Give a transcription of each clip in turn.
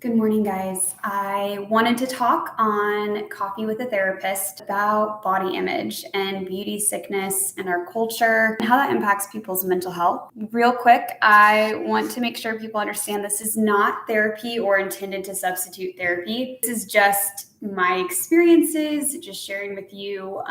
Good morning, guys. I wanted to talk on Coffee with a Therapist about body image and beauty sickness in our culture and how that impacts people's mental health. Real quick, I want to make sure people understand this is not therapy or intended to substitute therapy. This is just my experiences, just sharing with you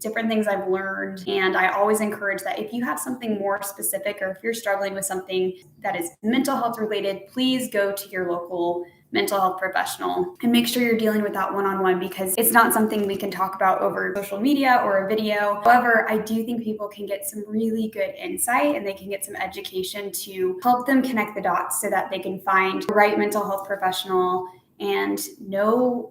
different things I've learned. And I always encourage that if you have something more specific or if you're struggling with something that is mental health related, please go to your local mental health professional and make sure you're dealing with that one-on-one, because it's not something we can talk about over social media or a video. However, I do think people can get some really good insight and they can get some education to help them connect the dots so that they can find the right mental health professional and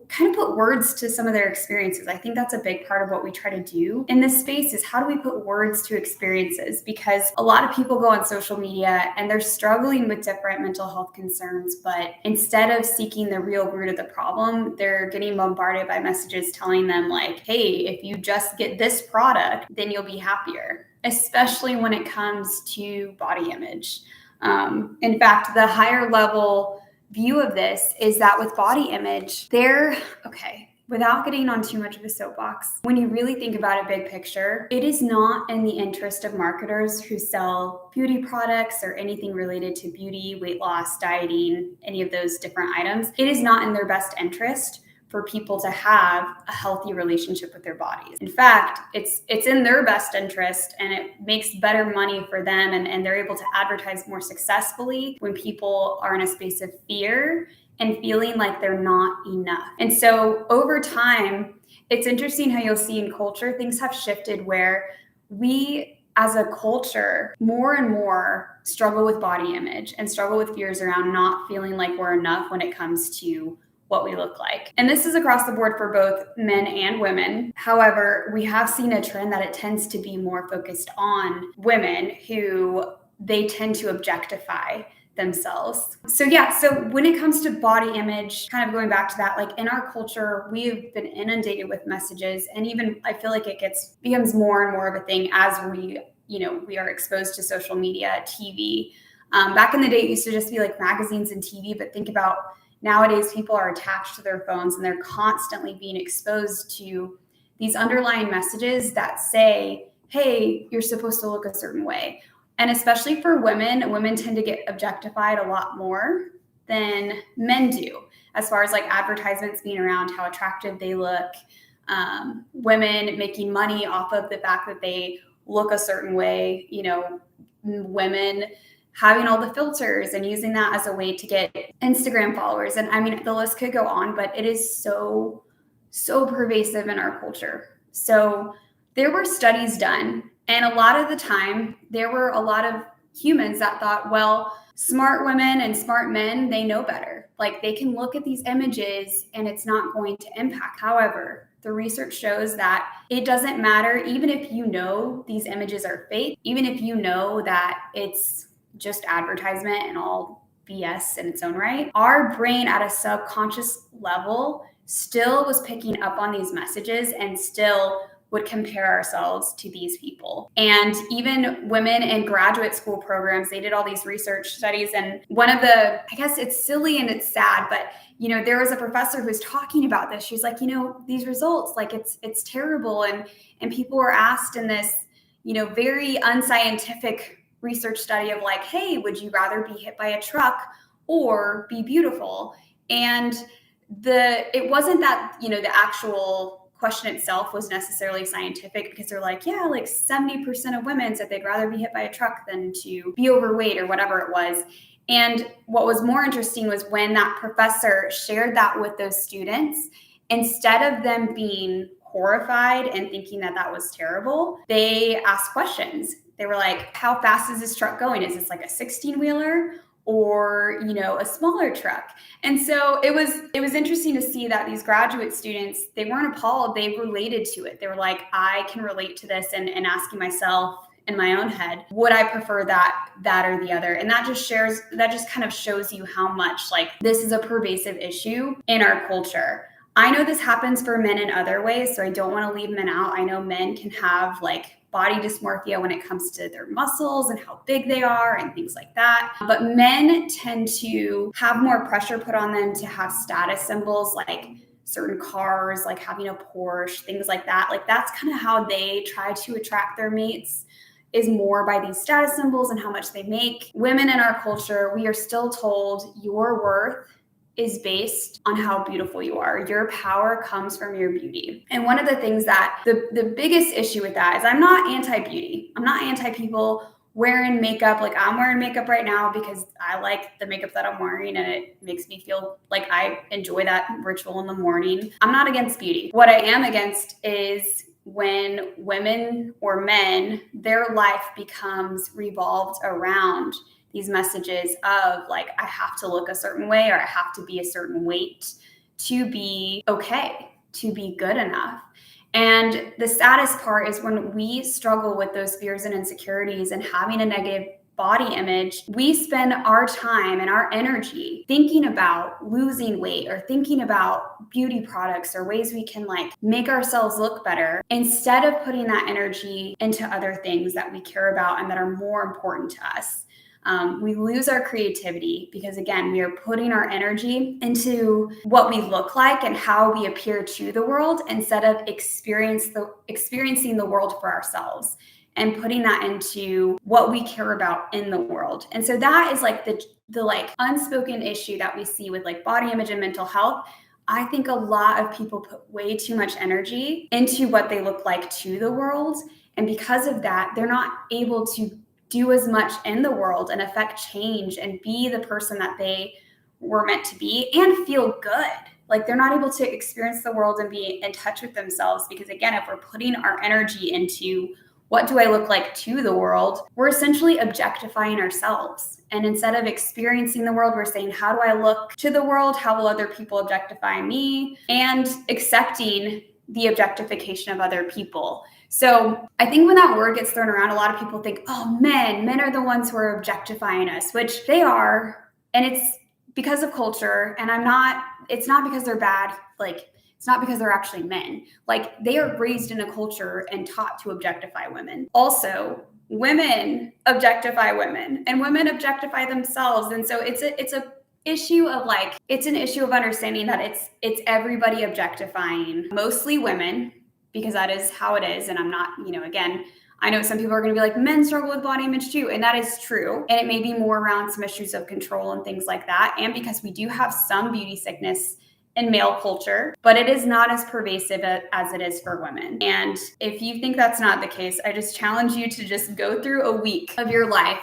kind of put words to some of their experiences. I think that's a big part of what we try to do in this space is how do we put words to experiences? Because a lot of people go on social media and they're struggling with different mental health concerns, but instead of seeking the real root of the problem, they're getting bombarded by messages telling them like, hey, if you just get this product, then you'll be happier, especially when it comes to body image. In fact, the higher level view of this is that with body image, without getting on too much of a soapbox, when you really think about a big picture, it is not in the interest of marketers who sell beauty products or anything related to beauty, weight loss, dieting, any of those different items. It is not in their best interest for people to have a healthy relationship with their bodies. In fact, it's in their best interest and it makes better money for them and they're able to advertise more successfully when people are in a space of fear and feeling like they're not enough. And so over time, it's interesting how you'll see in culture, things have shifted where we as a culture more and more struggle with body image and struggle with fears around not feeling like we're enough when it comes to what we look like. And this is across the board for both men and women. However, we have seen a trend that it tends to be more focused on women who they tend to objectify themselves. So when it comes to body image, kind of going back to that, like in our culture, we've been inundated with messages, and even I feel like it becomes more and more of a thing as we are exposed to social media, TV. Back in the day, it used to just be like magazines and TV, but think about nowadays, people are attached to their phones and they're constantly being exposed to these underlying messages that say, hey, you're supposed to look a certain way. And especially for women tend to get objectified a lot more than men do, as far as like advertisements being around how attractive they look, women making money off of the fact that they look a certain way, women having all the filters and using that as a way to get Instagram followers. And I mean, the list could go on, but it is so pervasive in our culture. So there were studies done, and a lot of the time there were a lot of humans that thought, well, smart women and smart men, they know better. Like they can look at these images and it's not going to impact. However, the research shows that it doesn't matter, even if you know these images are fake, even if you know that it's just advertisement and all BS in its own right, our brain at a subconscious level still was picking up on these messages and still would compare ourselves to these people. And even women in graduate school programs, they did all these research studies. And one of I guess it's silly and it's sad, but there was a professor who was talking about this. She's like, these results, like it's terrible. And people were asked in this, very unscientific research study of like, hey, would you rather be hit by a truck or be beautiful? And it wasn't that, the actual question itself was necessarily scientific, because they're like, yeah, like 70% of women said they'd rather be hit by a truck than to be overweight or whatever it was. And what was more interesting was when that professor shared that with those students, instead of them being horrified and thinking that was terrible, they asked questions. They were like, how fast is this truck going? Is this like a 16-wheeler or, a smaller truck? And so it was interesting to see that these graduate students, they weren't appalled. They related to it. They were like, I can relate to this, and asking myself in my own head, would I prefer that or the other? And that just kind of shows you how much like this is a pervasive issue in our culture. I know this happens for men in other ways, so I don't want to leave men out. I know men can have like body dysmorphia when it comes to their muscles and how big they are and things like that. But men tend to have more pressure put on them to have status symbols like certain cars, like having a Porsche, things like that. Like that's kind of how they try to attract their mates, is more by these status symbols and how much they make. Women in our culture, we are still told your worth is based on how beautiful you are. Your power comes from your beauty. And one of the things that the biggest issue with that is I'm not anti-beauty. I'm not anti-people wearing makeup. Like I'm wearing makeup right now because I like the makeup that I'm wearing and it makes me feel like I enjoy that ritual in the morning. I'm not against beauty. What I am against is when women or men, their life becomes revolved around these messages of like, I have to look a certain way or I have to be a certain weight to be okay, to be good enough. And the saddest part is when we struggle with those fears and insecurities and having a negative body image, we spend our time and our energy thinking about losing weight or thinking about beauty products or ways we can like make ourselves look better instead of putting that energy into other things that we care about and that are more important to us. We lose our creativity because, again, we are putting our energy into what we look like and how we appear to the world instead of experiencing the world for ourselves and putting that into what we care about in the world. And so that is like the like unspoken issue that we see with like body image and mental health. I think a lot of people put way too much energy into what they look like to the world. And because of that, they're not able to do as much in the world and affect change and be the person that they were meant to be and feel good. Like they're not able to experience the world and be in touch with themselves because, again, if we're putting our energy into what do I look like to the world, we're essentially objectifying ourselves. And instead of experiencing the world, we're saying, how do I look to the world? How will other people objectify me? And accepting the objectification of other people. So I think when that word gets thrown around, a lot of people think, oh, men are the ones who are objectifying us, which they are. And it's because of culture. And it's not because they're bad. Like, it's not because they're actually men. Like, they are raised in a culture and taught to objectify women. Also, women objectify women and women objectify themselves. And so it's an issue of understanding that it's everybody objectifying, mostly women, because that is how it is. And I'm not, again, I know some people are going to be like, men struggle with body image too. And that is true. And it may be more around some issues of control and things like that. And because we do have some beauty sickness in male culture, but it is not as pervasive as it is for women. And if you think that's not the case, I just challenge you to just go through a week of your life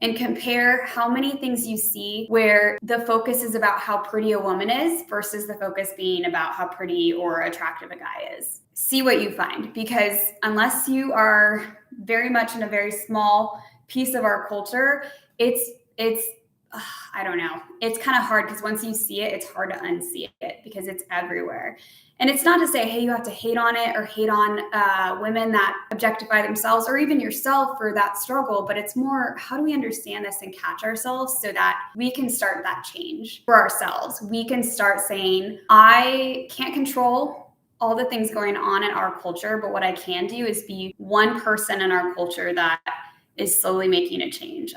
and compare how many things you see where the focus is about how pretty a woman is versus the focus being about how pretty or attractive a guy is. See what you find, because unless you are very much in a very small piece of our culture, it's I don't know. It's kind of hard because once you see it, it's hard to unsee it because it's everywhere. And it's not to say, hey, you have to hate on it or hate on women that objectify themselves or even yourself for that struggle. But it's more, how do we understand this and catch ourselves so that we can start that change for ourselves? We can start saying, I can't control all the things going on in our culture, but what I can do is be one person in our culture that is slowly making a change.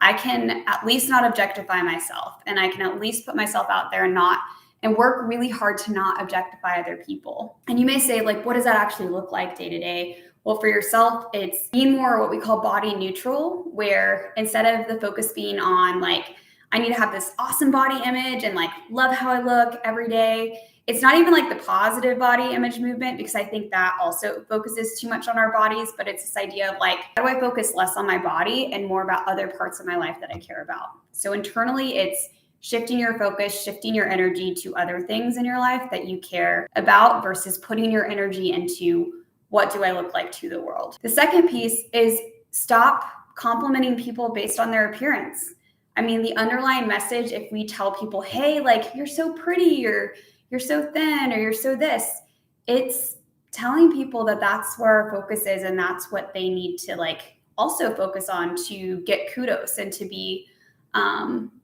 I can at least not objectify myself, and I can at least put myself out there and work really hard to not objectify other people. And you may say, like, what does that actually look like day to day? Well, for yourself, it's being more what we call body neutral, where instead of the focus being on like, I need to have this awesome body image and like love how I look every day. It's not even like the positive body image movement, because I think that also focuses too much on our bodies, but it's this idea of like, how do I focus less on my body and more about other parts of my life that I care about? So internally, it's shifting your focus, shifting your energy to other things in your life that you care about versus putting your energy into what do I look like to the world. The second piece is stop complimenting people based on their appearance. I mean, the underlying message, if we tell people, hey, like, you're so pretty, or you're so thin, or you're so this, it's telling people that that's where our focus is and that's what they need to like also focus on to get kudos and to be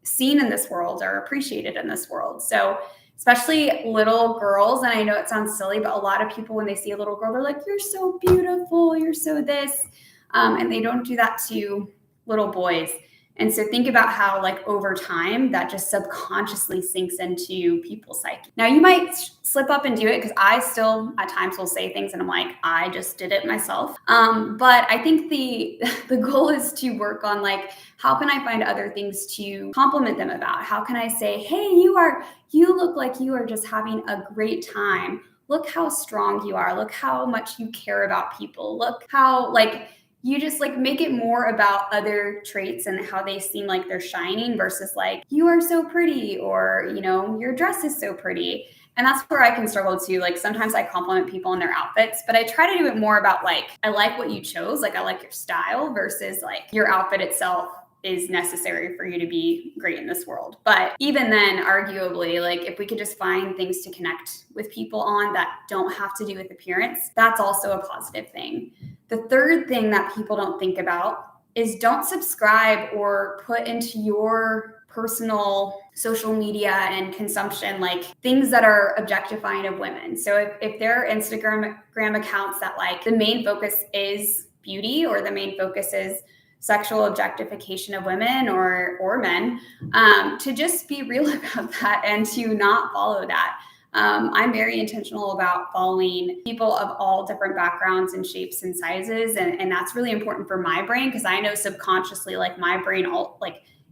seen in this world or appreciated in this world. So especially little girls, and I know it sounds silly, but a lot of people, when they see a little girl, they're like, you're so beautiful, you're so this. And they don't do that to little boys. And so think about how, like, over time, that just subconsciously sinks into people's psyche. Now, you might slip up and do it, because I still at times will say things and I'm like, I just did it myself. But I think the goal is to work on, like, how can I find other things to compliment them about? How can I say, hey, you look like you are just having a great time. Look how strong you are. Look how much you care about people. Look how, like, you just, like, make it more about other traits and how they seem like they're shining versus like, you are so pretty, or, your dress is so pretty. And that's where I can struggle too. Like, sometimes I compliment people on their outfits, but I try to do it more about, like, I like what you chose. Like, I like your style versus like your outfit itself is necessary for you to be great in this world. But even then, arguably, like, if we could just find things to connect with people on that don't have to do with appearance, that's also a positive thing. The third thing that people don't think about is don't subscribe or put into your personal social media and consumption, like, things that are objectifying of women. So if there are Instagram accounts that, like, the main focus is beauty, or the main focus is sexual objectification of women or men, to just be real about that and to not follow that. I'm very intentional about following people of all different backgrounds and shapes and sizes. And that's really important for my brain, because I know subconsciously, like, my brain,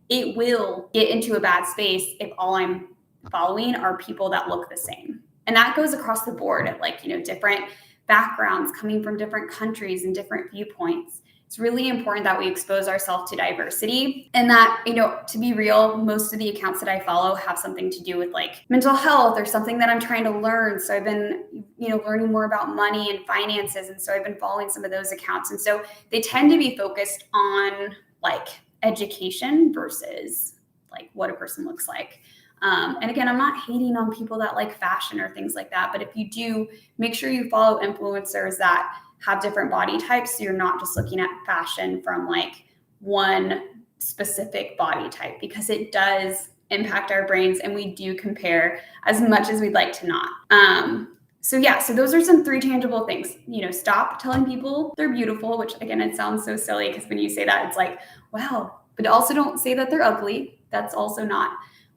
it will get into a bad space if all I'm following are people that look the same. And that goes across the board at, like, different backgrounds coming from different countries and different viewpoints. It's really important that we expose ourselves to diversity, and that, to be real, most of the accounts that I follow have something to do with, like, mental health or something that I'm trying to learn. So I've been, learning more about money and finances. And so I've been following some of those accounts. And so they tend to be focused on, like, education versus, like, what a person looks like. And again, I'm not hating on people that like fashion or things like that, but if you do, make sure you follow influencers that have different body types, so you're not just looking at fashion from, like, one specific body type, because it does impact our brains and we do compare as much as we'd like to not. So those are some 3 tangible things. Stop telling people they're beautiful, which, again, it sounds so silly, because when you say that, it's like, wow, but also don't say that they're ugly. That's also not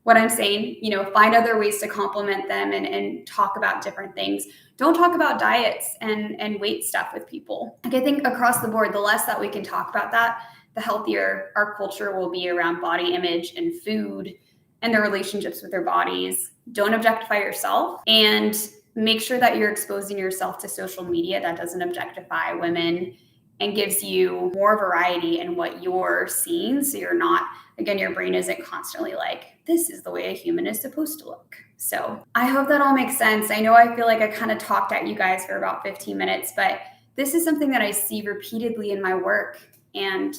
what I'm saying. Find other ways to compliment them and talk about different things. Don't talk about diets and weight stuff with people. Like, I think across the board, the less that we can talk about that, the healthier our culture will be around body image and food and their relationships with their bodies. Don't objectify yourself, and make sure that you're exposing yourself to social media that doesn't objectify women and gives you more variety in what you're seeing. So you're not, again, your brain isn't constantly like, this is the way a human is supposed to look. So I hope that all makes sense. I know I feel like I kind of talked at you guys for about 15 minutes, but this is something that I see repeatedly in my work. And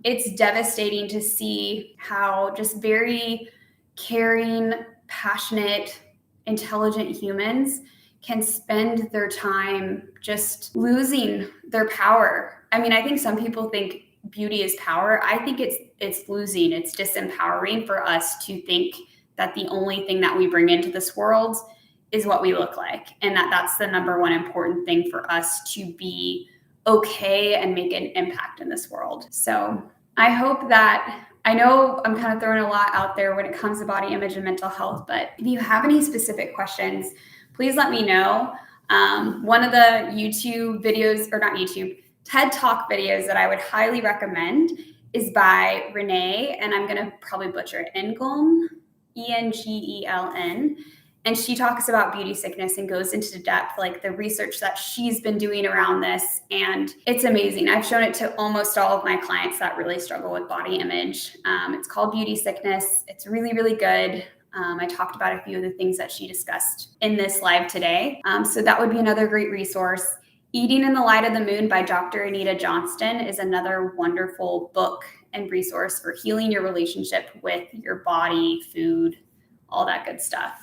it's devastating to see how just very caring, passionate, intelligent humans can spend their time just losing their power. I mean, I think some people think beauty is power. I think it's losing, it's disempowering for us to think that the only thing that we bring into this world is what we look like, and that's the number one important thing for us to be okay and make an impact in this world. So I hope that, I know I'm kind of throwing a lot out there when it comes to body image and mental health, but if you have any specific questions, please let me know. One of the YouTube videos, or not YouTube, TED Talk videos that I would highly recommend is by Renee, and I'm going to probably butcher it, Engeln, Engeln. And she talks about beauty sickness and goes into depth, like the research that she's been doing around this. And it's amazing. I've shown it to almost all of my clients that really struggle with body image. It's called Beauty Sickness. It's really, really good. I talked about a few of the things that she discussed in this live today. So that would be another great resource. Eating in the Light of the Moon by Dr. Anita Johnston is another wonderful book and resource for healing your relationship with your body, food, all that good stuff.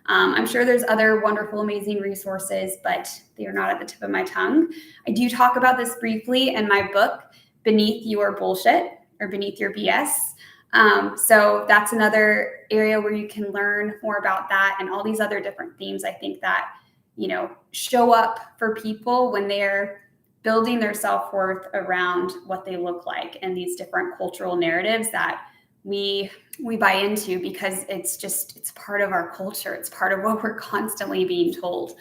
I'm sure there's other wonderful, amazing resources, but they are not at the tip of my tongue. I do talk about this briefly in my book, Beneath Your Bullshit, or Beneath Your BS. So that's another area where you can learn more about that and all these other different themes. I think that, show up for people when they're building their self-worth around what they look like and these different cultural narratives that we buy into because it's part of our culture. It's part of what we're constantly being told.